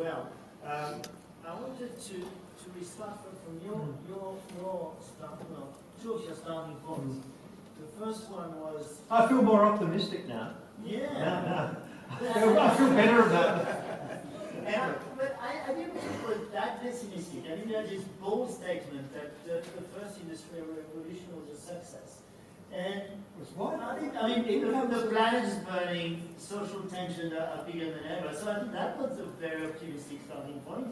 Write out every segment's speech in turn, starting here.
well. I wanted to restart from your start, well, two of your starting points. The first one was... I feel more optimistic now. Yeah. I feel better about it. But I didn't think it was that pessimistic. I think there's this bold statement that the first industrial revolution was a success. And I mean, the planet is burning, social tensions are bigger than ever. So I think that was a very optimistic starting point.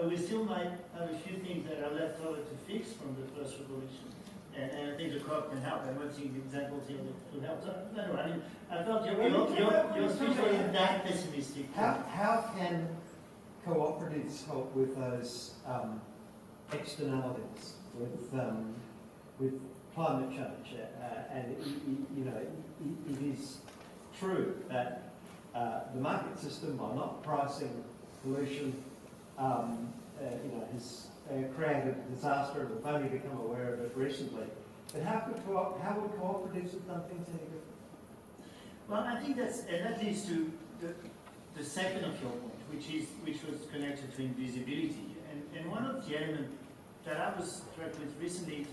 We still might have a few things that are left over to fix from the first revolution. And I think the co-op can help. I'm not seeing the examples here that could help. So, no, I mean, I felt your speech wasn't that pessimistic. How can cooperatives help with those externalities, with climate change? And it is true that the market system, while not pricing pollution, has created a disaster, and we've only become aware of it recently. But how would cooperatives have done things any different? Well, I think that leads to the second of your point, which was connected to invisibility. And one of the elements that I was struck with recently,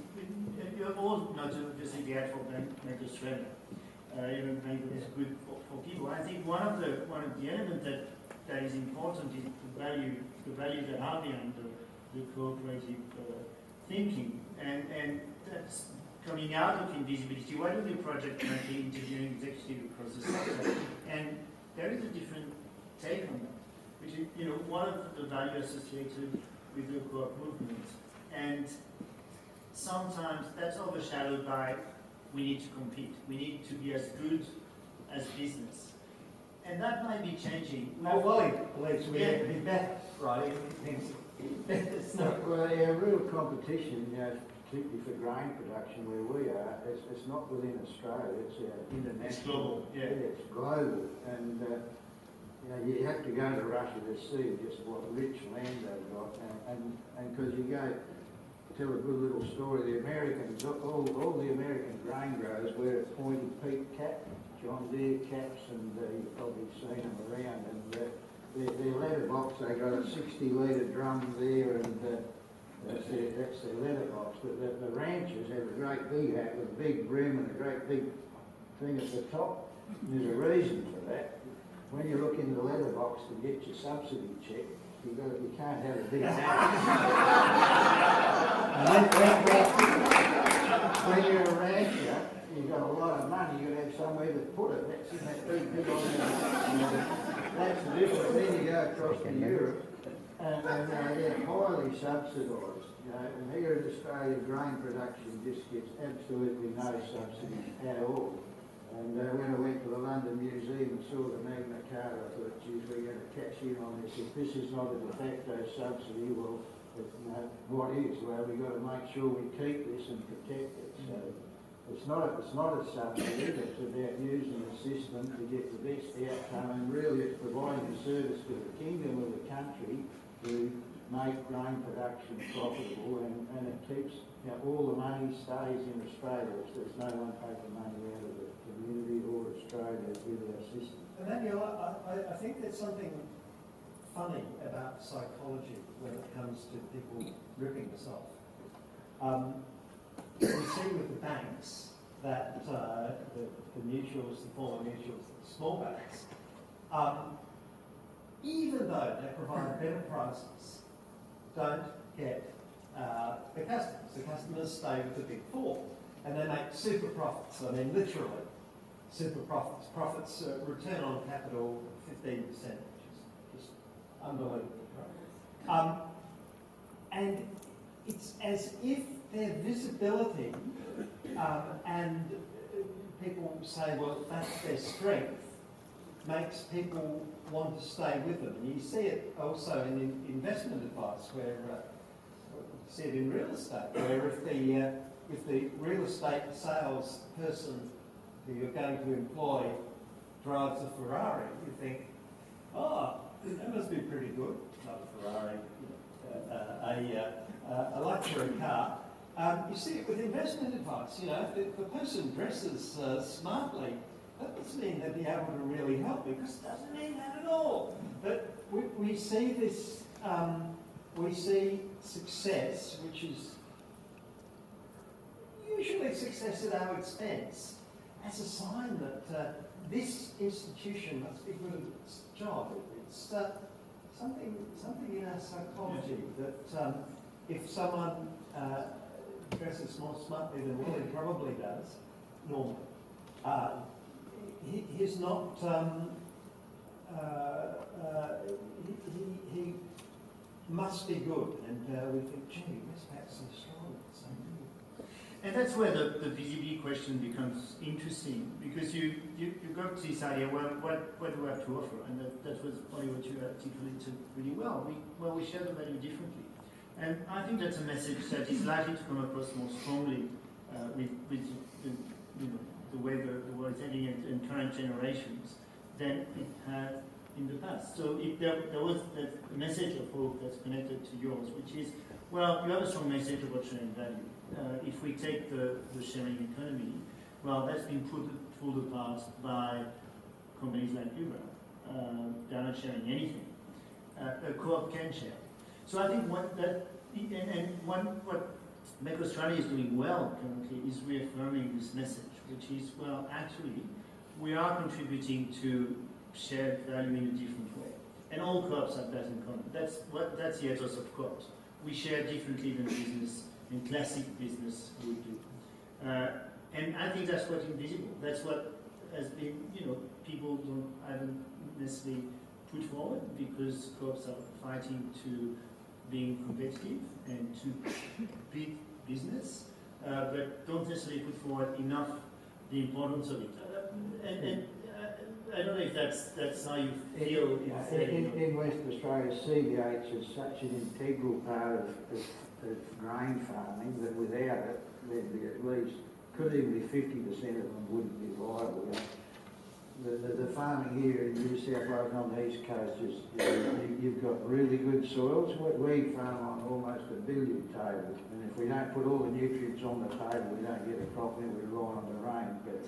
you're all not obviously the ad for Make Australia. Make it good for people. I think one of the elements that is important is the value that are behind the cooperative thinking, and that's coming out of invisibility. Why do the project currently interviewing executive across the sector? And there is a different take on that, which is one of the values associated with the co-op movement, and sometimes that's overshadowed by we need to compete, we need to be as good as business. And that might be changing. Well, Wally believes we need to be better, right? It's not. Well, real competition, particularly for grain production where we are, it's not within Australia, it's international. It's global, yeah. It's global. And you have to go to Russia to see just what rich land they've got. And because you go tell a good little story, the Americans, all the American grain growers wear a pointy peak cap, John Deere caps, and you've probably seen them around, and their letterbox, they got a 60-litre drum there, and that's their letterbox. But the ranchers have a great big hat with a big brim and a great big thing at the top. And there's a reason for that. When you look in the letterbox to get your subsidy check, you can't have a big hat. When you're a rancher, you've got a lot of money, you've got to have somewhere to put it. That's in that big on there. That's the difference. Then you go across to Europe, and they're highly subsidised. And here in Australia, grain production just gets absolutely no subsidies at all. And when I went to the London Museum and saw the Magna Carta, I thought, geez, we're going to cash in on this. If this is not a de facto subsidy, well, what is? Well, we've got to make sure we keep this and protect it. So it's not a subsidy, it's about using the system to get the best outcome, and really it's providing a service to the kingdom of the country to make grain production profitable, and it keeps, all the money stays in Australia. So there's no one taking money out of the community or Australia with our system. Emmanuel, I think there's something funny about psychology when it comes to people ripping us off. We see with the banks that the mutuals, the former mutuals, the small banks, even though they provide better prices, don't get the customers. The customers stay with the big four, and they make super profits. I mean, literally, super profits. Profits, return on capital 15%, which is just unbelievable. And it's as if their visibility and people say, well, that's their strength, makes people want to stay with them. And you see it also in investment advice, where you see it in real estate, where if the real estate sales person who you're going to employ drives a Ferrari, you think, oh, that must be pretty good. Not a Ferrari, a luxury car. You see it with investment advice. If the person dresses smartly, that doesn't mean they'll be able to really help, because it doesn't mean that at all. But we see this, we see success, which is usually success at our expense, as a sign that this institution must be good at its job. It's something in our psychology that if someone dresses more smartly than Wally probably does, normally, he's not, he must be good, and we think, gee, where's Pat so strong? And that's where the visibility question becomes interesting, because you got this idea, well, what do we have to offer? And that was probably what you articulated really well. We share the value differently. And I think that's a message that is likely to come across more strongly with the way the world is heading and current generations than it had in the past. So there was that message of hope that's connected to yours, which is, well, you have a strong message about sharing value. If we take the sharing economy, well, that's been pulled apart by companies like Uber. They're not sharing anything. A co-op can share. So I think what Make Australia is doing well currently is reaffirming this message, which is, well, actually, we are contributing to shared value in a different way. And all co-ops have that in common. That's the ethos of co-ops. We share differently than business and classic business would do. And I think that's what's invisible. That's what has been, people haven't necessarily put forward, because co-ops are fighting to being competitive and to beat business, but don't necessarily put forward enough the importance of it. And I don't know if that's how you feel. In West Australia, CBH is such an integral part of grain farming that without it, there'd be at least, could even be 50% of them wouldn't be viable. The farming here in New South Wales on the east coast is, you've got really good soils. We farm on almost 1 billion tables, and if we don't put all the nutrients on the table, we don't get a crop, and we rely on the rain. But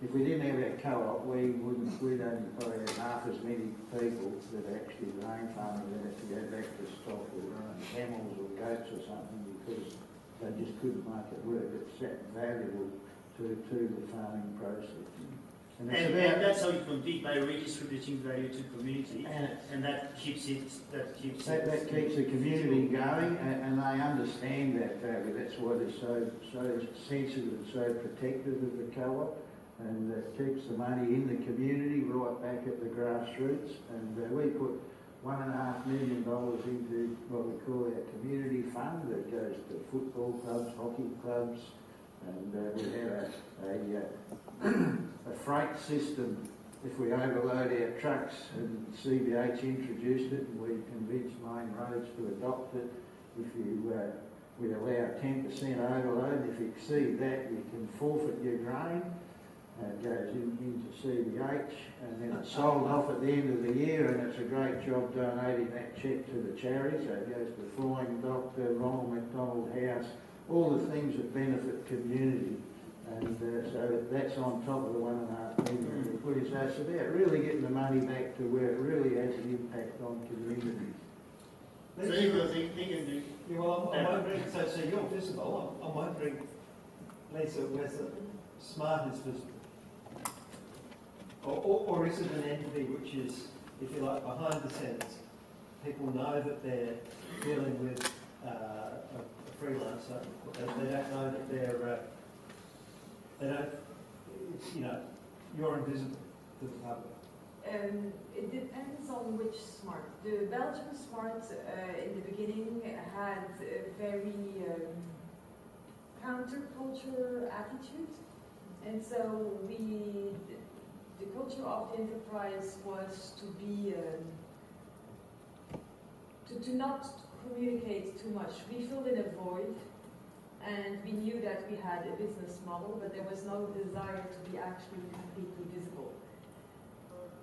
if we didn't have our co-op, we'd only probably have half as many people that are actually grain farming that have to go back to stock or camels or goats or something, because they just couldn't make it work. It's that valuable to the farming process. And that's how you compete, by redistributing value to community, and that keeps the community going, and they understand that value. That's why they're so sensitive and so protective of the co-op, and it keeps the money in the community right back at the grassroots. And we put $1.5 million into what we call our community fund that goes to football clubs, hockey clubs, and we have a freight system. If we overload our trucks, and CBH introduced it, and we convinced Main Roads to adopt it, if we allow 10% overload, if you exceed that, you can forfeit your grain. It goes into CBH, and then it's sold off at the end of the year, and it's a great job donating that cheque to the charities. So it goes to the Flying Doctor, Ronald McDonald House, all the things that benefit community. And so that's on top of the $1.5 million we put in. So it's about really getting the money back to where it really has an impact on communities. So you were thinking, well, I'm wondering, so you're visible. I'm wondering, Lieza, whether Smart is visible. Or is it an entity which is, if you like, behind the scenes? People know that they're dealing with a freelancer. They don't know that you're invisible to the public. It depends on which smart. The Belgian smart in the beginning had a very counterculture attitude, and so the culture of the enterprise was to be to not communicate too much. We filled in a void, and we knew that we had a business model, but there was no desire to be actually completely visible.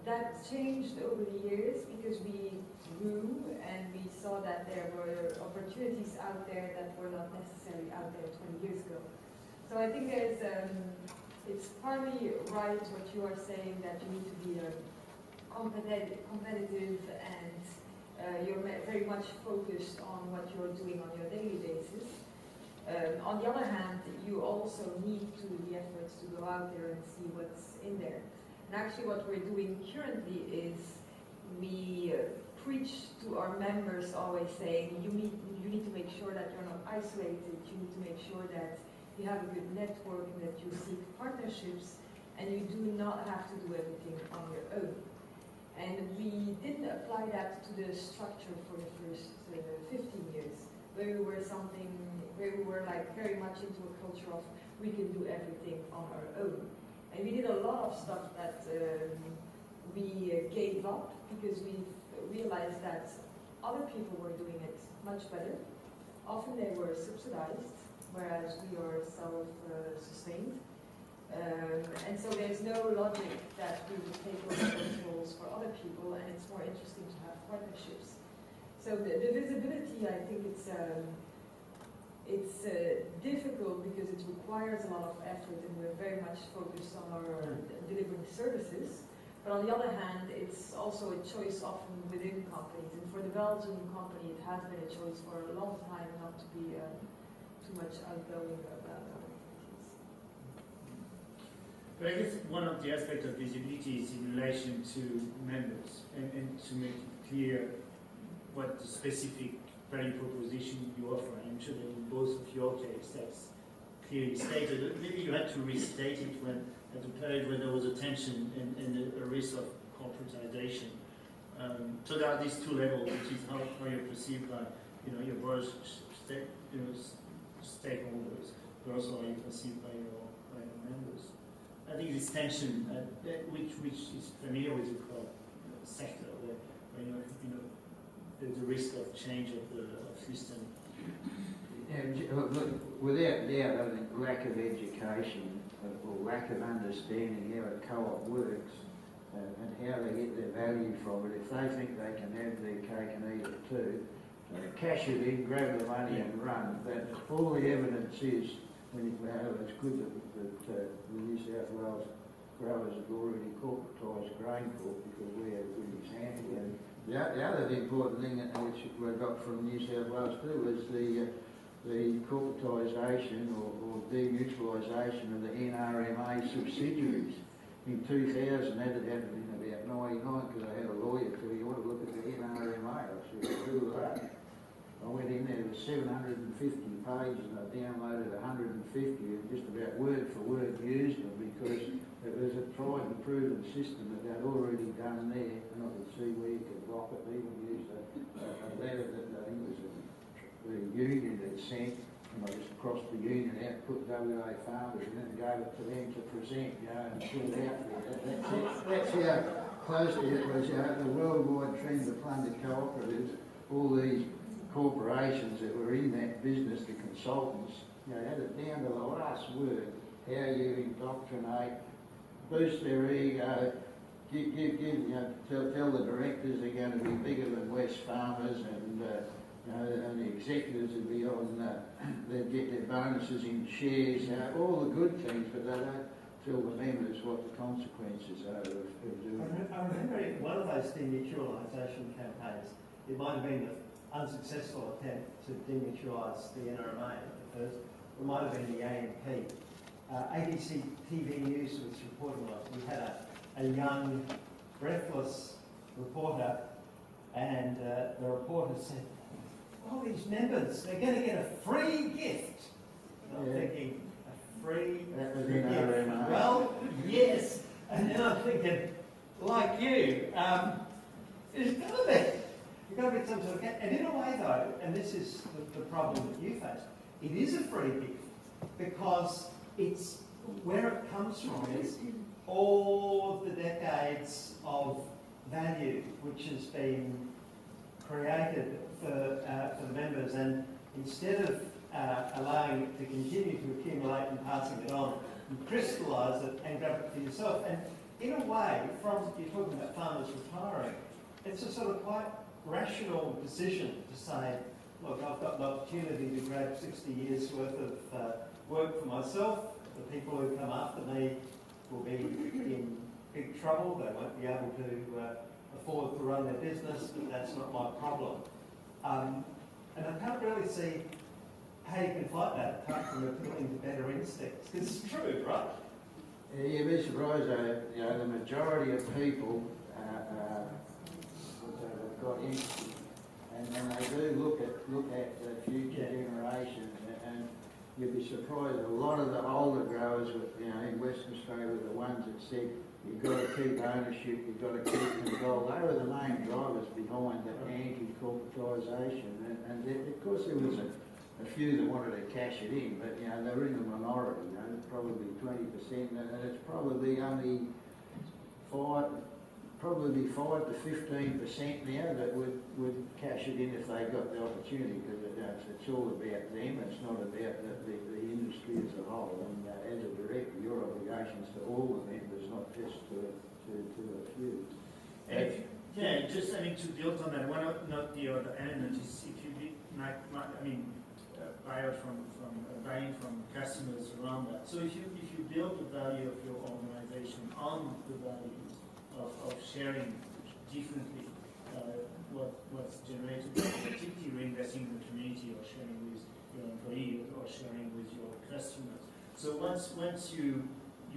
That changed over the years because we grew and we saw that there were opportunities out there that were not necessarily out there 20 years ago. So I think it's partly right what you are saying, that you need to be competitive and you're very much focused on what you're doing on your daily basis. On the other hand, you also need to do the efforts to go out there and see what's in there. And actually what we're doing currently is we preach to our members always saying you need to make sure that you're not isolated, you need to make sure that you have a good network and that you seek partnerships, and you do not have to do everything on your own. And we didn't apply that to the structure for the first 15 years, where we were like very much into a culture of we can do everything on our own. And we did a lot of stuff that we gave up because we realized that other people were doing it much better. Often they were subsidized, whereas we are self-sustained. And so there's no logic that we would take over those roles for other people, and it's more interesting to have partnerships. So the visibility, I think it's difficult because it requires a lot of effort, and we're very much focused on our delivering services. But on the other hand, it's also a choice often within companies. And for the Belgian company, it has been a choice for a long time not to be too much outgoing about our activities. But I guess one of the aspects of visibility is in relation to members and to make it clear what the specific value proposition you offer. I'm sure that in both of your case that's clearly stated. Maybe you had to restate it when at the period when there was a tension and a risk of corporatization. So there are these two levels, which is how you're perceived by your broader stakeholders, but also how you're perceived by your members. I think this tension, which is familiar with the sector, where there's a risk of change of the system. Yeah, look, without doubt, I think lack of education or lack of understanding how a co-op works and how they get their value from it. If they think they can have their cake and eat it too, cash it in, grab the money and run. That all the evidence is, it's good that the New South Wales growers have already corporatised grain corp because we have a good example. And the other important thing which we got from New South Wales too was the corporatisation or demutualisation of the NRMA subsidiaries. In 2000, that had happened in about 99 because I had a lawyer tell you want to look at the NRMA. I said, who are they? I went in there, it was 750 pages and I downloaded 150 and just about word for word used them because it was a tried and proven system that they'd already done there, and I could see where you could block it. They even used a letter that I think was the union had sent, and I just crossed the union out, put WA farmers in it and gave it to them to present, and put it out there. That's how closely it was, the worldwide trend to plunder cooperatives. All these corporations that were in that business, the consultants, had it down to the last word, how you indoctrinate, boost their ego, tell the directors they're going to be bigger than West Farmers, and the executives would be on, they'd get their bonuses in shares, all the good things, but they don't tell the members what the consequences are of doing it. I remember in one of those demutualisation campaigns, it might have been an unsuccessful attempt to demutualise the NRMA at first, it might have been the AMP. ABC TV News was reporting on it. We had a young, breathless reporter, and the reporter said, "Oh, these members, they're going to get a free gift." And I'm thinking, a free gift? Well, yes. And then I'm thinking, like you, there's got to be some sort of gift. And in a way, though, and this is the problem that you face, it is a free gift because it's where it comes from is all the decades of value which has been created for the members, and instead of allowing it to continue to accumulate and passing it on, you crystallise it and grab it for yourself. And in a way, you're talking about farmers retiring, it's a sort of quite rational decision to say, look, I've got the opportunity to grab 60 years worth of work for myself. The people who come after me will be in big trouble, they won't be able to afford to run their business, but that's not my problem. And I can't really see how you can fight that apart from appealing to better instincts, because it's true, right? Yeah, you'd be surprised though, you know, the majority of people have got instinct, and they do look at the future generations, and you'd be surprised a lot of the older growers, you know, in Western Australia were the ones that said you've got to keep ownership, you've got to keep control. They were the main drivers behind the anti-corporatisation, and of course there was a few that wanted to cash it in, but you know they were in the minority. You know, probably 20%, and it's probably only 5 to 15% now that would cash it in if they got the opportunity, because it's all about them. It's not about the industry as a whole. And as a director, your obligations to all the members, not just to a few. Yeah, just to build on that, one of not the other element is if you buying from customers around that. So if you build the value of your organization on the value of sharing differently what's generated, particularly reinvesting in the community or sharing with your employees or sharing with your customers. So once you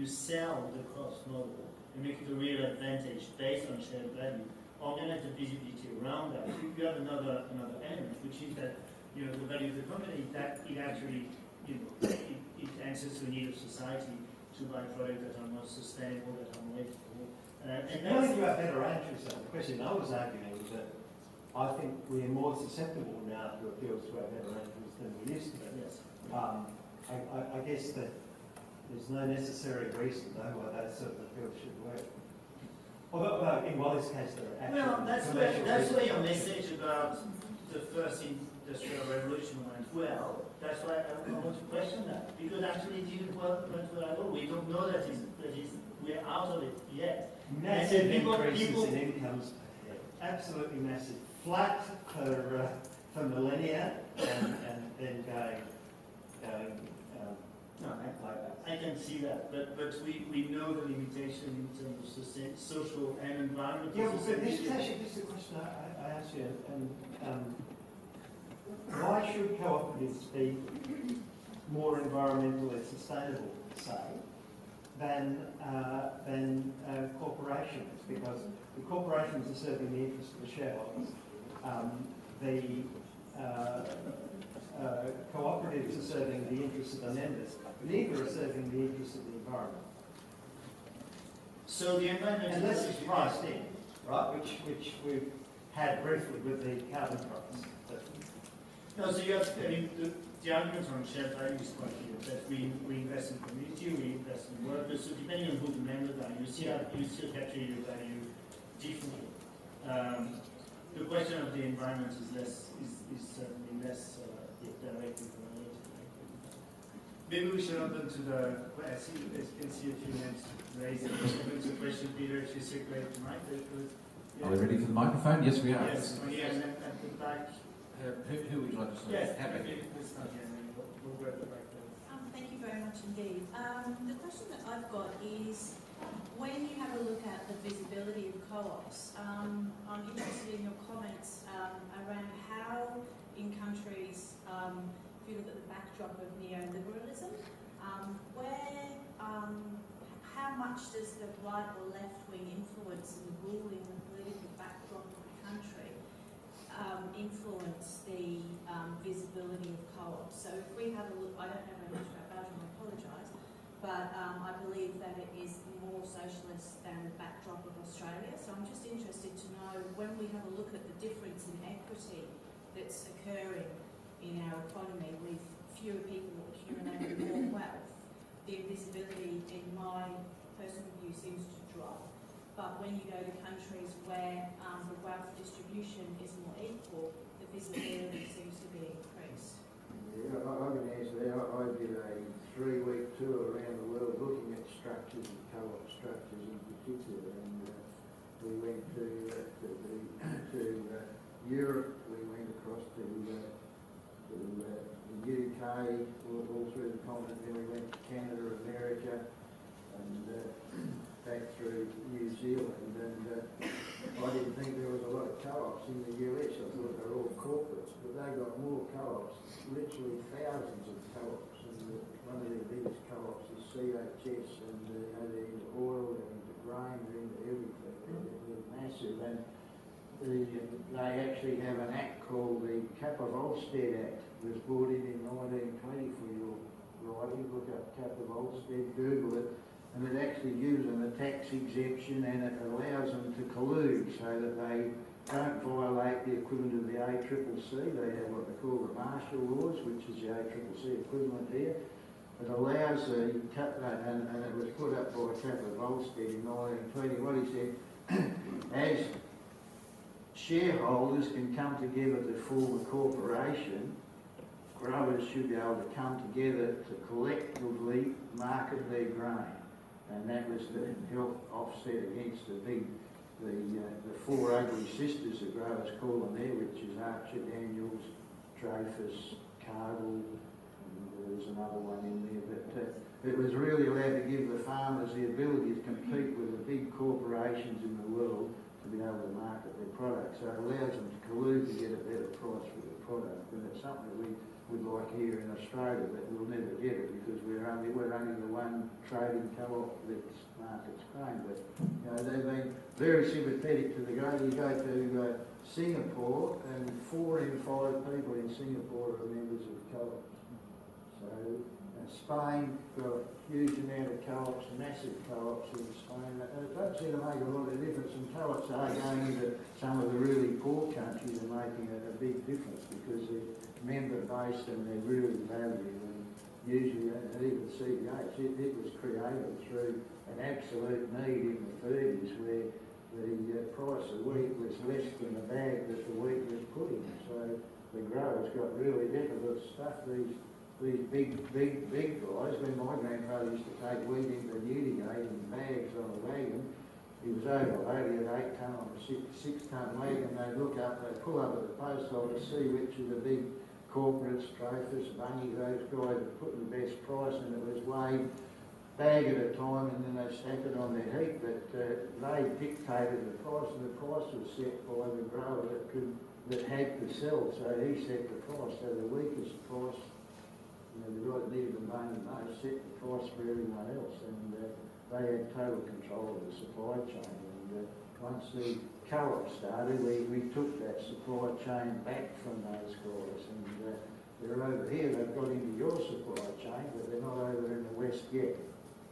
sell the cost model and make it a real advantage based on shared value, organize the visibility around that. You have another element, which is that the value of the company, that it actually it answers to the need of society to buy products that are more sustainable, that are more ethical. And I think you have better answers. The question I was arguing was that I think we are more susceptible now to appeals to our better answers than we used to be. Yes. I guess that there's no necessary reason though why those sort of appeals should work. Although in Wally's case there are actually that's where your message about the first industrial revolution went well. That's why I want to question that, because actually it didn't went well at all. We don't know that we're out of it yet. Massive increases in incomes, absolutely massive. Flat for millennia, and then going no, I can see that, but we know the limitation in terms of social and environmental. Yeah, but this is actually just a question I asked you, and why should cooperatives be more environmentally sustainable, say, than corporations? Because the corporations are serving the interests of the shareholders. Cooperatives are serving the interests of the members. Neither are serving the interests of the environment. So the environment, unless it's priced in, right? Which we've had briefly with the carbon price. No, so you have, the argument on shared value is quite clear, that we invest in community, we invest in workers, so depending on who the members are, you still capture your value differently. The question of the environment is certainly less directly related. Maybe we should open to the, I can see a few hands raised. Open to question, Peter, if you circulate the mic. Are we ready for the microphone? Yes, we are. Yes, and then at the back. Who would you like to start? Yes, Happy. We'll go at the back there. Thank you very much indeed. The question that I've got is, when you have a look at the visibility of co-ops, I'm interested in your comments around how in countries, if you look at the backdrop of neoliberalism, how much does the right or left wing influence and ruling the political backdrop of the country influence the visibility of co-ops? So if we have a look, I don't know very much about Belgium, I apologise, but I believe that it is more socialist than the backdrop of Australia. So I'm just interested to know, when we have a look at the difference in equity that's occurring in our economy with fewer people accumulating more wealth, the visibility, in my personal view, seems to drop. But when you go to countries where the wealth distribution is more equal, the visibility seems to be increased. Yeah, I can answer that. I did a 3-week tour around the world looking at structures and co-op structures in particular, and we went to Europe, we went across to the UK, all through the continent, then we went to Canada, America, and back through New Zealand, and I didn't think there was a lot of co-ops in the US. I thought they were all corporates, but they got more co-ops, literally thousands of co-ops, and one of their biggest co-ops is CHS, and they're into oil, they're into grain, they're into everything. They're massive, and they actually have an act called the Volstead Act. It was brought in 1920 for your writing. Look up Volstead, Google it, and it actually gives them a tax exemption, and it allows them to collude so that they don't violate the equivalent of the ACCC. They have what they call the martial laws, which is the ACCC equivalent here. It allows and it was put up by Volstead in 1920. What he said, as shareholders can come together to form a corporation, growers should be able to come together to collectively market their grain, and that was to help offset against the four ugly sisters the growers call them there, which is Archer Daniels, Dreyfus, Cargill, and there's another one in there, but it was really allowed to give the farmers the ability to compete with the big corporations in the world to be able to market their products. So it allows them to collude to get a better price for their product, and it's something that we would like here in Australia, but we'll never get it because we're only the one trading co-op that markets grain. But you know, they've been very sympathetic to the grain. You go to Singapore, and 4 in 5 people in Singapore are members of co-ops. So Spain got a huge amount of co-ops, massive co-ops in Spain. It don't seem to make a lot of difference, and co-ops are going into some of the really poor countries and making a big difference because they're member-based and they're really valued. And usually, even CBH, it was created through an absolute need in the 30s where the price of wheat was less than the bag that the wheat was put in. So the growers got really difficult stuff. These big guys, when my grandfather used to take wheat into Newdigate in bags on a wagon, he was overloaded at 8 tonne on a 6 tonne wagon. They'd look up, they'd pull up at the post office, see which of the big corporates, Dreyfus, Bunny, those guys were putting the best price, and it was weighed bag at a time, and then they stack it on their heap. But they dictated the price, and the price was set by the grower that had to sell. So he set the price. So the weakest price, the guy that needed the money most, set the price for everyone else, and they had total control of the supply chain. And once the co-op started, we took that supply chain back from those guys, and they're over here. They've got into your supply chain, but they're not over in the West yet.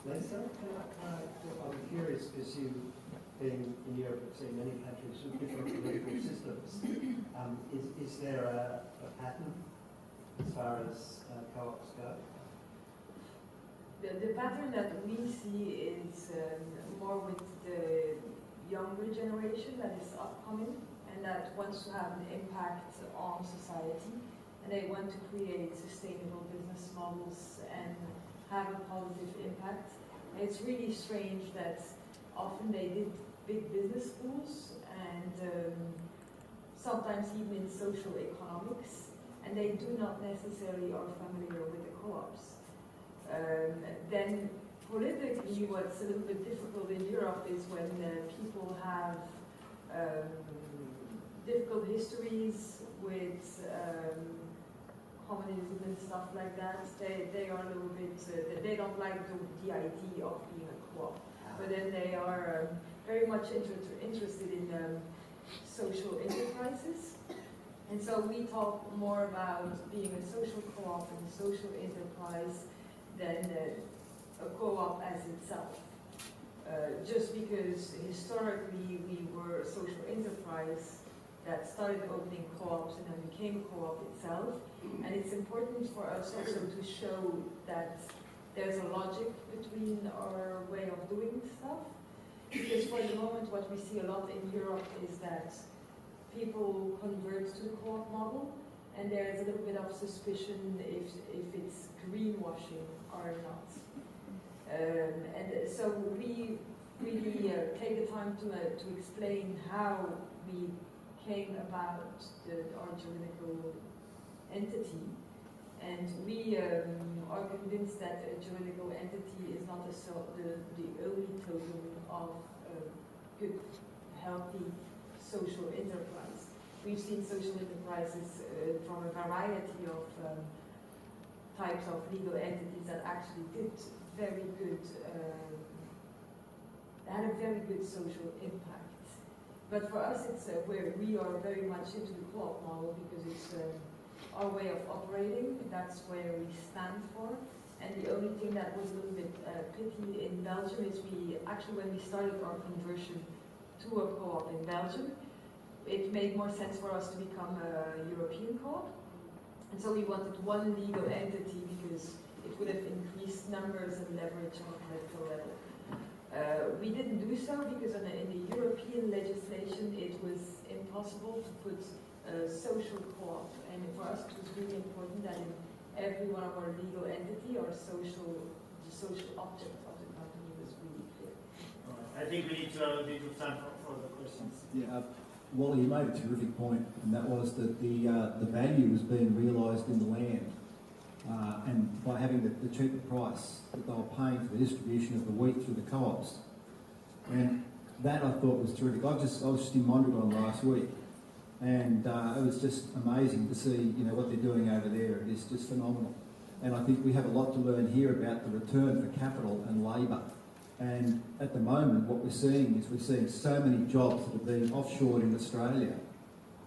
Lieza, I'm curious because you've been in Europe, you've seen many countries with different political systems. Is there a pattern as far as co-ops go? The pattern that we see is more with the younger generation that is upcoming and that wants to have an impact on society, and they want to create sustainable business models and have a positive impact. And it's really strange that often they did big business schools and sometimes even in social economics, and they do not necessarily are familiar with the co-ops. Then politically, what's a little bit difficult in Europe is when people have difficult histories with communism and stuff like that. They are a little bit, they don't like the idea of being a co-op. But then they are very much interested in social enterprises. And so we talk more about being a social co-op and a social enterprise than a co-op as itself. Just because historically we were a social enterprise that started opening co-ops and then became a co-op itself. And it's important for us also to show that there's a logic between our way of doing stuff. Because for the moment what we see a lot in Europe is that people convert to the co-op model, and there's a little bit of suspicion if it's greenwashing or not. And so we really take the time to explain how we came about our juridical entity, And we are convinced that a juridical entity is not the only token of good, healthy social enterprise. We've seen social enterprises from a variety of types of legal entities that actually did very good, had a very good social impact. But for us, it's where we are very much into the co-op model because it's our way of operating. That's where we stand for. And the only thing that was a little bit pity in Belgium is when we started our conversion to a co-op in Belgium, it made more sense for us to become a European co-op. And so we wanted one legal entity because it would have increased numbers and leverage on a political level. We didn't do so because in the European legislation it was impossible to put a social co-op, and for us it was really important that in every one of our legal entity the social object of the company was really clear. I think we need to have a bit of time for the questions. Yeah, Wally, you made a terrific point, and that was that the value was being realised in the land, and by having the cheaper price that they were paying for the distribution of the wheat through the co-ops, and that I thought was terrific. I was just in Mondragon last week, and it was just amazing to see what they're doing over there. It's just phenomenal, and I think we have a lot to learn here about the return for capital and labour. And at the moment, what we're seeing so many jobs that are being offshored in Australia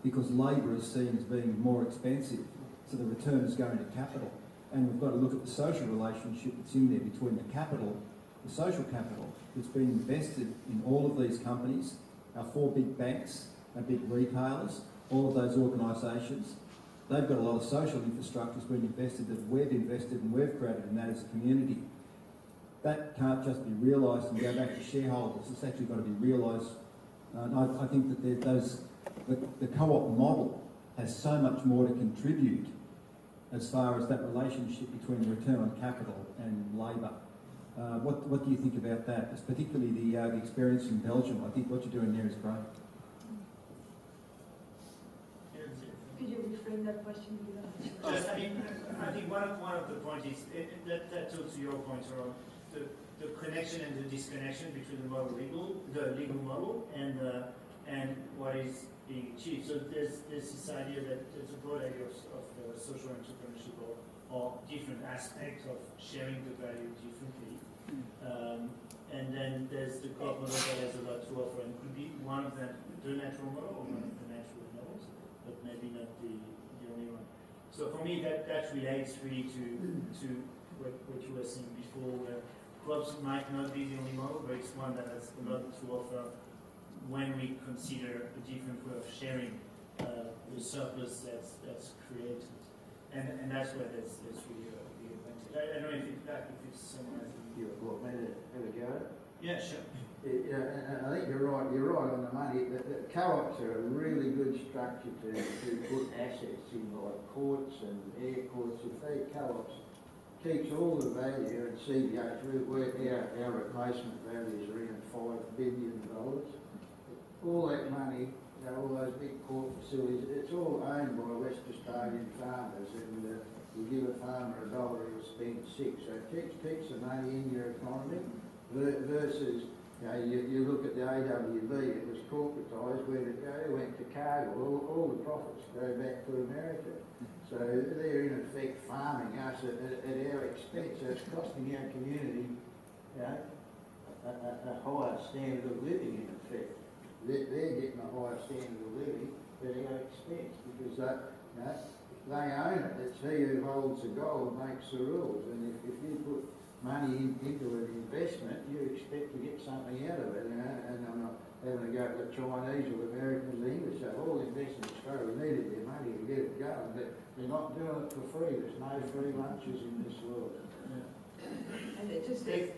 because labour is seen as being more expensive, so the return is going to capital. And we've got to look at the social relationship that's in there between the capital, the social capital that's being invested in all of these companies, our 4 big banks, our big retailers, all of those organisations. They've got a lot of social infrastructure that's been invested that we've invested and we've created in that as a community. That can't just be realised and go back to shareholders. It's actually got to be realised. I think that the co-op model has so much more to contribute as far as that relationship between return on capital and labour. What do you think about that? It's particularly the experience in Belgium. I think what you're doing there is great. Could you reframe that question? I think one of the points is that talks to your point around the connection and the disconnection between the legal model and what is being achieved. So there's this idea that there's a broad idea of social entrepreneurship or different aspects of sharing the value differently. And then there's the co-op model that has a lot to offer, and could be one of them, the natural model or one of the natural models, but maybe not the only one. So for me, that relates really to what you were saying before, where co-ops might not be the only model, but it's one that has a lot to offer when we consider a different way of sharing the surplus that's created. And that's where that's really the advantage. I don't know if it's summarizing. You want me to have a go? Yeah, sure. Yeah, and I think you're right on the money. The co-ops are a really good structure to put assets in, like courts and air courts. If they co-ops keeps all the value, and CBH, our replacement values are around $5 billion. All that money, all those big court facilities, it's all owned by West Australian farmers, and you give a farmer $1, he'll spend $6. So it keeps the money in your economy versus, you look at the AWB, it was corporatised, where did it go? It went to cargo. All the profits go back to America. So they're in effect farming us at our expense. So it's costing our community a higher standard of living in effect. They're getting a higher standard of living at our expense because they own it. It's he who holds the gold makes the rules. And if you put money into an investment, you expect to get something out of it. And I'm not having to go to the Chinese or the Americans or the English. So all investors in Australia needed their money to get it going. But they're not doing it for free. There's no free lunches in this world. And it just is.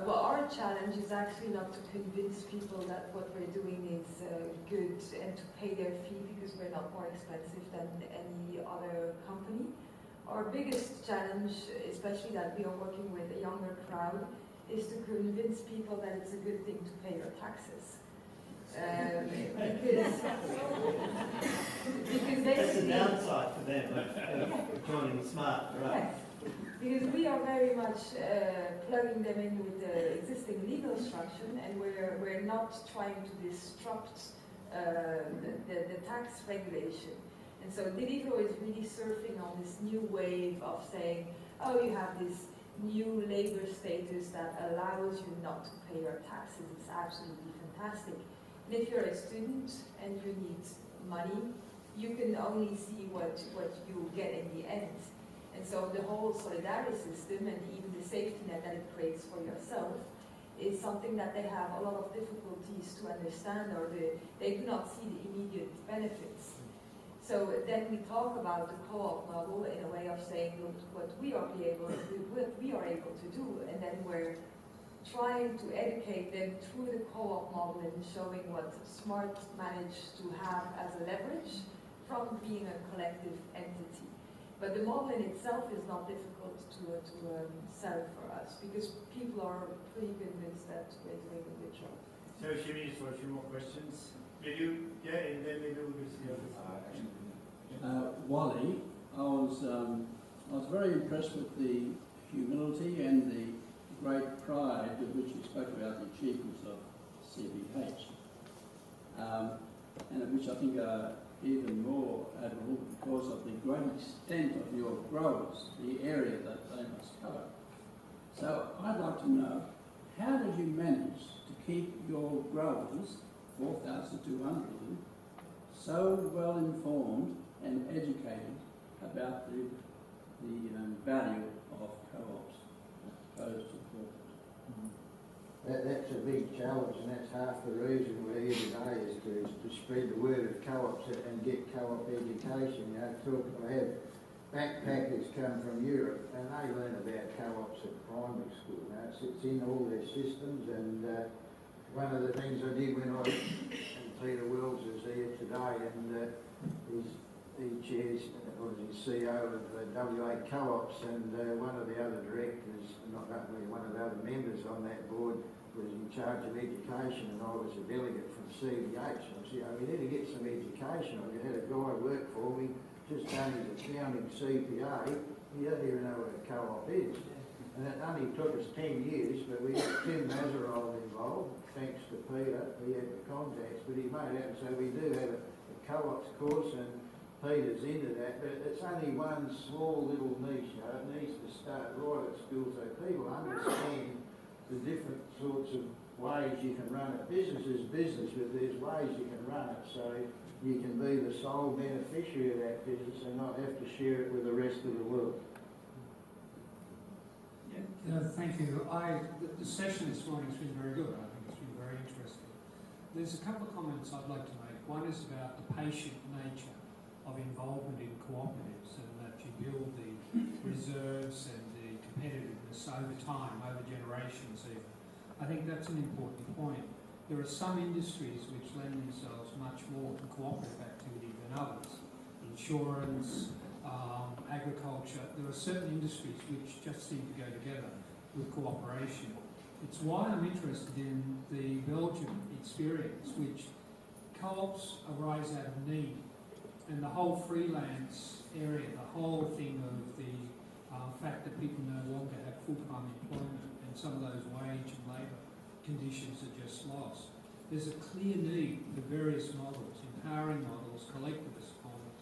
Well, our challenge is actually not to convince people that what we're doing is good and to pay their fee because we're not more expensive than any other company. Our biggest challenge, especially that we are working with a younger crowd, is to convince people that it's a good thing to pay your taxes. Because they a downside for them of joining smart, right? Because we are very much plugging them in with the existing legal structure, and we're not trying to disrupt the tax regulation. And so Digital is really surfing on this new wave of saying, oh, you have this new labor status that allows you not to pay your taxes. It's absolutely fantastic. And if you're a student and you need money, you can only see what you get in the end. And so the whole solidarity system and even the safety net that it creates for yourself is something that they have a lot of difficulties to understand, or they do not see the immediate benefits. So then we talk about the co-op model in a way of saying, look, what we are able to do, and then we're trying to educate them through the co-op model and showing what Smart managed to have as a leverage from being a collective entity. But the model in itself is not difficult to sell for us, because people are pretty convinced that we're doing a good job. So a few minutes for a few more questions. Did you? Yeah, and then maybe we'll see the others. Wally, I was very impressed with the humility and the great pride with which you spoke about the achievements of CBH, and which I think are even more admirable because of the great extent of your growers, the area that they must cover. So I'd like to know, how did you manage to keep your growers, 4,200 of them, so well informed and educated about the value of co-ops opposed to corporate? That's a big challenge, and that's half the reason we're here today, is to spread the word of co-ops and get co-op education. You know, I have backpackers come from Europe, and they learn about co-ops at primary school. Now, it's in all their systems, and one of the things I did when and Peter Wills is here today, and he chairs, or he's CEO of WA Co-ops, and one of the other directors, not only one of the other members on that board, was in charge of education, and I was a delegate from CBH. And I said, we need to get some education. I had a guy work for me, just done his accounting CPA. He doesn't even know what a co-op is. And it only took us 10 years, but we got Tim Mazarol involved, thanks to Peter. He had the contacts, but he made out, so we do have a co-ops course, and Peter's into that, but it's only one small little niche. It needs to start right at school so people understand the different sorts of ways you can run it. Business is business, but there's ways you can run it so you can be the sole beneficiary of that business and not have to share it with the rest of the world. Thank you. The session this morning has been very good. I think it's been very interesting. There's a couple of comments I'd like to make. One is about the patient nature of involvement in cooperatives, and that you build the reserves and the competitiveness over time, over generations even. I think that's an important point. There are some industries which lend themselves much more to cooperative activity than others. Insurance, agriculture. There are certain industries which just seem to go together with cooperation. It's why I'm interested in the Belgium experience, which co-ops arise out of need. And the whole freelance area, the whole thing of the fact that people no longer have full-time employment, and some of those wage and labour conditions are just lost. There's a clear need for various models, empowering models, collectivist models.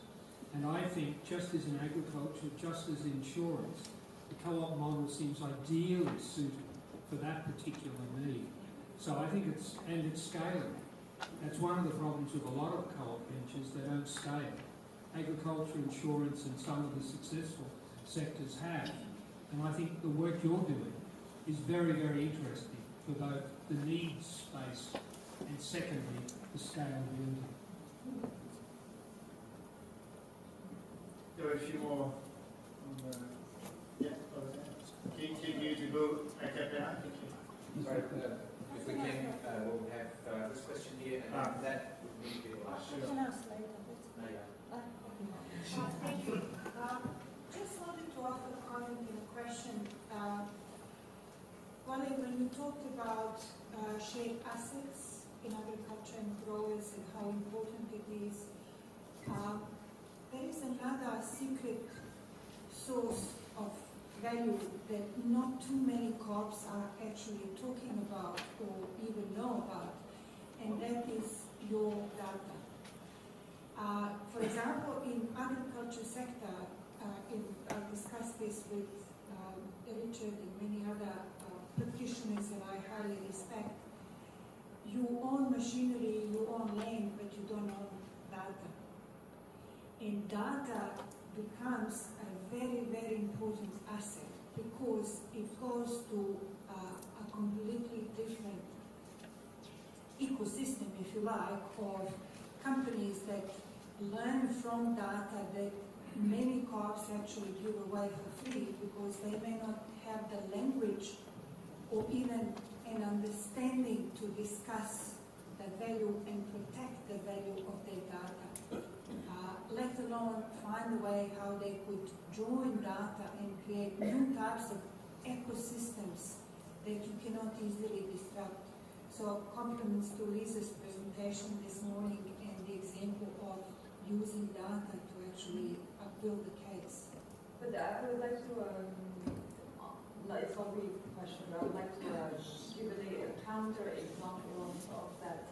And I think just as in agriculture, just as in insurance, the co-op model seems ideally suited for that particular need. So I think it's scaling. That's one of the problems with a lot of co-op ventures, they don't scale. Agriculture, insurance, and some of the successful sectors have. And I think the work you're doing is very, very interesting for both the needs space and secondly, the scalability. There are a few more. Can you to go a cappella? Sorry, if we can, we'll have this question here, and that would be the last. Can I ask later? Thank you. Just wanted to offer a comment and a question. Wally, when you talked about shared assets in agriculture and growers and how important it is, there is source of value that not too many co-ops are actually talking about or even know about, and that is your data. For example, in agriculture sector, I discussed this with Richard and many other practitioners that I highly respect. You own machinery, you own land, but you don't own data. And data becomes a very, very important asset because it goes to a completely different ecosystem, if you like, of companies that learn from data that many co-ops actually give away for free because they may not have the language or even an understanding to discuss the value and protect the value of their data, let alone find a way how they could join data and create new types of ecosystems that you cannot easily disrupt. So compliments to Lieza's presentation this morning and the example of using data to actually build the case. But I would like to, it's not really a question, but I would like to give a counter example of that.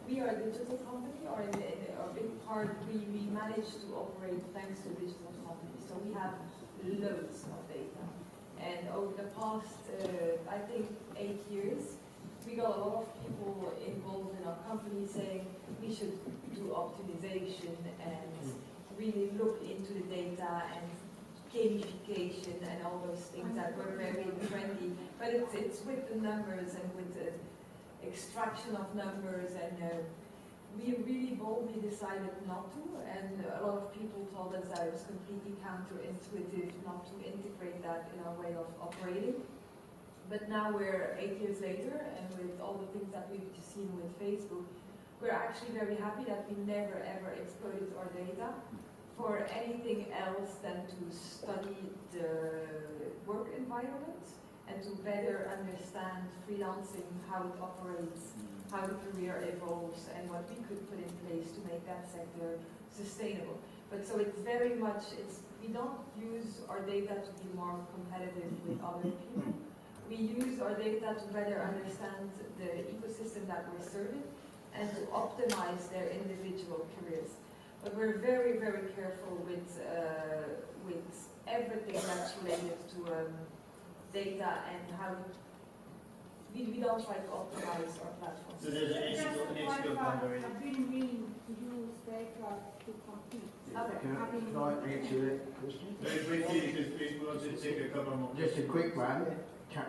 We are a digital company, or in a big part, we manage to operate thanks to digital companies. So we have loads of data. And over the past, I think, 8 years, we got a lot of people involved in our company saying we should do optimization and really look into the data and gamification and all those things that were very trendy. But it's with the numbers and with the extraction of numbers, and we really boldly decided not to, and a lot of people told us that it was completely counterintuitive not to integrate that in our way of operating. But now we're 8 years later, and with all the things that we've just seen with Facebook, we're actually very happy that we never ever exploited our data for anything else than to study the work environment and to better understand freelancing, how it operates, how the career evolves, and what we could put in place to make that sector sustainable. But so it's very much, we don't use our data to be more competitive with other people. We use our data to better understand the ecosystem that we're serving and to optimize their individual careers. But we're very, very careful with everything that's related to data and how we don't try to optimize our platform. So there's an ethical boundary. I've been willing to use data to compete. Okay. Can I answer that question? Very briefly, because we want to take a couple more. Just a quick one.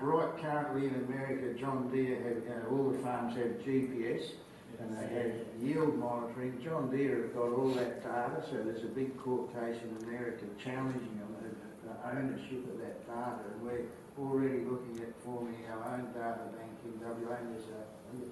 Right currently in America, John Deere have, all the farms have GPS and they have yield monitoring. John Deere have got all that data, so there's a big court case in America challenging them the ownership of that data, and we're already looking at forming our own data bank in WA. There's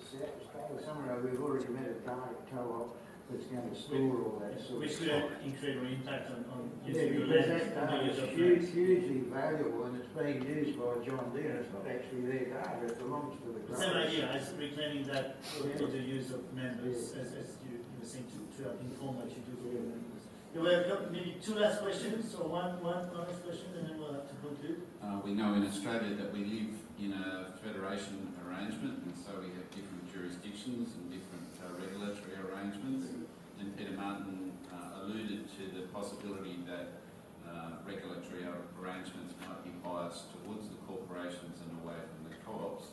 South Australia somewhere. We've already met a data co-op that's going to store all that sort which of could stuff. have incredible impact on Yeah, because that data is hugely valuable and it's being used by John Deere. It's not actually their data, it belongs to the growers. Same idea as reclaiming that for the use of members, as you were saying, to inform what you do for your members. We have maybe two last questions, or one last question, and then we'll have to conclude. We know in Australia that we live in a federation arrangement, and so we have different jurisdictions and different regulatory arrangements. And Peter Martin alluded to the possibility that regulatory arrangements might be biased towards the corporations and away from the co-ops.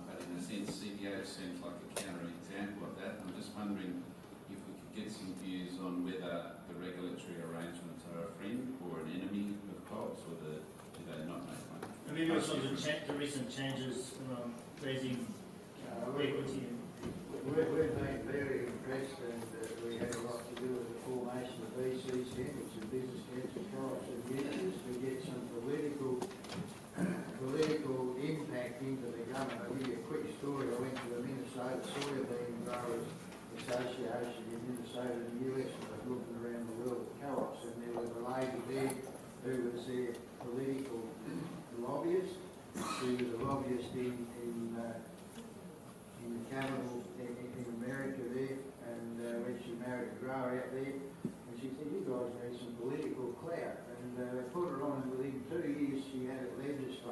But in a sense, CBA seems like a counter-example of that. I'm just wondering if we could get some views on whether the regulatory arrangements are a friend or an enemy of co-ops, or do they not make one? And maybe also the recent changes around raising equity. We've been very impressed, and we had a lot to do with the formation of BC standards and business council co-ops and unions to get some political impact into the government. I'll give you a quick story. I went to the Minnesota Soybean Growers Association in Minnesota in the US, and I was looking around the world at co-ops, and there was a lady there who was their political lobbyist. She was a lobbyist in the capital in America there, and when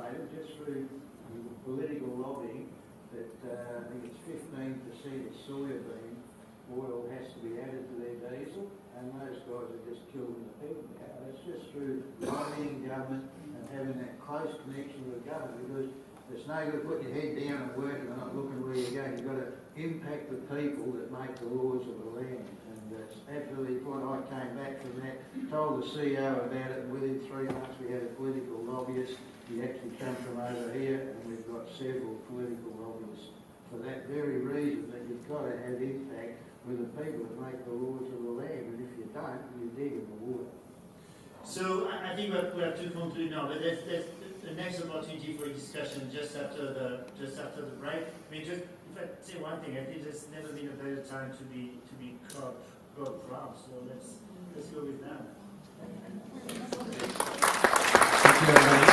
estimated, just through political lobbying, that I think it's 15% of soybean oil has to be added to their diesel, and those guys are just killing the pig now. It's just through lobbying government and having that close connection with government, because it's no good putting your head down and working and not looking where you're going. You've got to impact the people that make the laws of the land. And that's absolutely what I came back from that, told the CEO about it, and within 3 months we had a political lobbyist. He actually come from over here, and we've got several political lobbyists for that very reason, that you've got to have impact with the people that make the laws of the land, and if you don't, you dig in the water. So I think we have to conclude now, but there's the next opportunity for discussion just after the break. I mean, just if I say one thing, I think there's never been a better time to be proud. So let's go with that. Thank you, everybody.